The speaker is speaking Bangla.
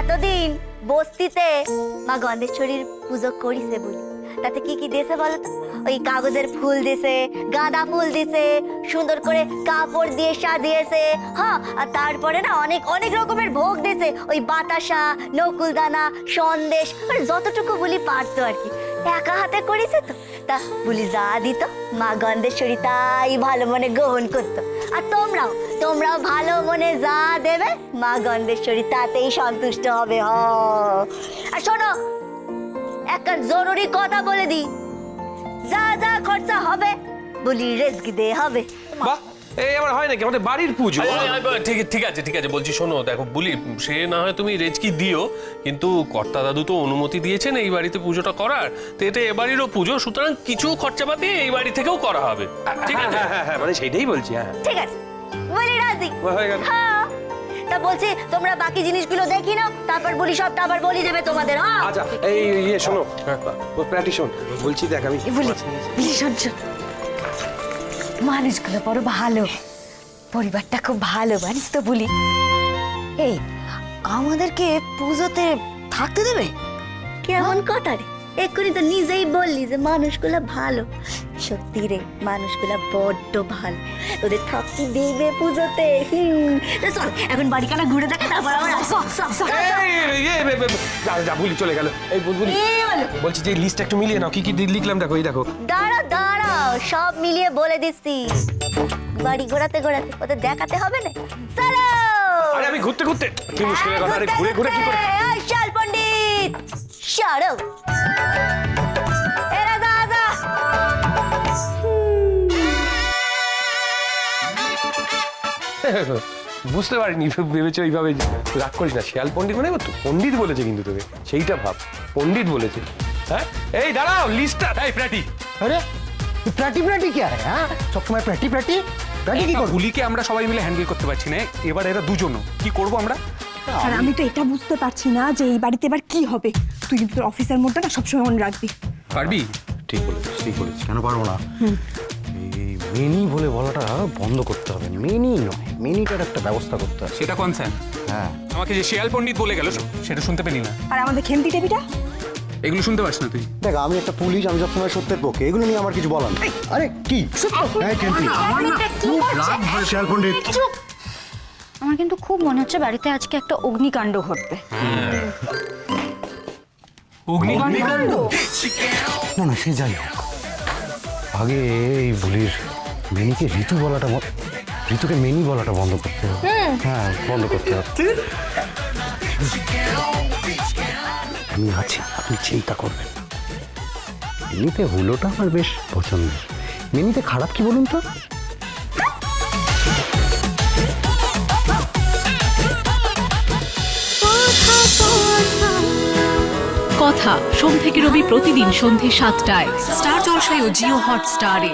এতদিন বস্তিতে মা গন্ধেশ্বরীর পুজো করিছে বলি, তাতে কি কি দিয়েছে বলো তো? ওই কাগজের ফুল দিছে, গাঁদা ফুল দিছে, সুন্দর করে কাপড় দিয়ে সাজিয়েছে, হ্যাঁ, আর তারপরে না অনেক অনেক রকমের ভোগ দিছে, ওই বাতাসা, নকুলদানা, সন্দেশ, আর যতটুকু বলি পারতো আর কি। একা হাতে করেছে তো, তা বলি যা দিত মা গন্ধেশ্বরী তাই ভালো মনে গ্রহণ করতো। আর তোমরাও ভালো মনে যা দেবে মা গন্ধেশ্বরী তাতেই সন্তুষ্ট হবে। আর শোনো, একটা জরুরি কথা বলে দি, যা যা খরচা হবে বলি রেজকি দে হবে। বাহ, এই আবার হয় নাকি? আমাদের বাড়ির পুজো। ঠিক আছে বলছি, শোনো দেখো বলি, সে না হয় তুমি রেজকি দিও, কিন্তু কর্তা দাদু তো অনুমতি দিয়েছেন এই বাড়িতে পুজোটা করার, তো এটা এ বাড়িরও পুজো, সুতরাং কিছু খরচাপাতি এই বাড়ি থেকেও করা হবে। ঠিক আছে? হ্যাঁ, মানে সেইটাই বলছি। হ্যাঁ ঠিক আছে, বলি রাজি। হয়ে গেল। হ্যাঁ, তা বলছি তোমরা বাকি জিনিসগুলো দেখি নাও, তারপর বলি সবটা আবার বলি দেবে তোমাদের। হ্যাঁ আচ্ছা, এই শোনো, প্র্যাটি শোন, বলছি দেখ আমি মানুষগুলো বড় ভালো, পরিবারটা খুব ভালো জানিস তো বলি। এই আমাদেরকে পুজোতে থাকতে দেবে? কেমন কথা রে, এক্ষুনি তো নিজেই বললি যে মানুষগুলো ভালো। সত্যি রে, মানুষগুলো বড্ড ভালো, তোদের থাকতে দেবে পুজোতে। চল এখন বাড়িখানা ঘুরে দেখে, তারপর আবার যা বলি চলে গেল। এই বলি, বলছি যে লিস্ট একটু মিলিয়ে নাও, কি কি লিখলাম দেখো। এই দেখো, দাঁড়াও সব মিলিয়ে বলে দিচ্ছি। বাড়ি ঘোরাতে ঘোরাতে ওদের দেখাতে হবে না। চলো। আরে আমি ঘুরতে ঘুরতে কি মুশকিলের কথা, আরে ঘুরে ঘুরে কি করে? এই শাল পণ্ডিত সরো, এরা যা বুঝতে পারিনি, ভেবেছো এইভাবে। রাগ করিস না, শিয়াল পণ্ডিত মানে তো পণ্ডিত বলেছে কিন্তু তোকে, সেইটা ভাব, পণ্ডিত বলেছে। হ্যাঁ, এই দাঁড়াও লিস্টটা। এই প্র্যাটি, अरे প্র্যাটি প্র্যাটি क्या है? हाँ সবসময় প্র্যাটি প্র্যাটি প্র্যাটি কি করব? গুলিকে আমরা সবাই মিলে হ্যান্ডেল করতে পারছি না, এবার এরা দুজন কি করব আমরা? আর আমি তো এটা বুঝতে পারছি না যে এই বাড়িতে এবার কি হবে। তুই কিন্তু তোর অফিসের মোডটা না সবসময় মনে রাখবি। পারবি? ঠিক বলেছিস, ঠিক বলেছিস, কেন পারবো না? এই মেনি বলে বলাটা বন্ধ করতে হবে। মেনি নয়, মেনিটার একটা ব্যবস্থা করতে হবে। সেটা কনসার্ন। হ্যাঁ, আমাকে যে শিয়াল পণ্ডিত বলে গেল সেটা শুনতে পেলি না? আর আমাদের খেমতি টেবিটা এগুলো শুনতে পাস না তুই? দেখ আমি একটা পুলিশ, আমি সবসময় সত্যের পক্ষে, এগুলো নিয়ে আমার কিছু বলার নেই। আরে কি হ্যাঁ কেমতি খুব রাগ হয় শিয়াল পণ্ডিত। আমার কিন্তু খুব মনে হচ্ছে বাড়িতে আজকে একটা অগ্নিকাণ্ড ঘটবে। অগ্নিকাণ্ড? না না, সে যাই হোক, আগে এই বলির মেনিকে ঋতু বলাটা ঋতুকে মেনি বলাটা বন্ধ করতে হবে। হ্যাঁ বন্ধ করতে হবে। আমি আছি, আপনি চিন্তা করবেন না। মেনিতে হুলোটা আমার বেশ পছন্দের। মেনিতে খারাপ কি বলুন তো? কথা সোম থেকে রবি প্রতিদিন সন্ধ্যে ৭টায় স্টার জলসায় ও জিও হটস্টারে।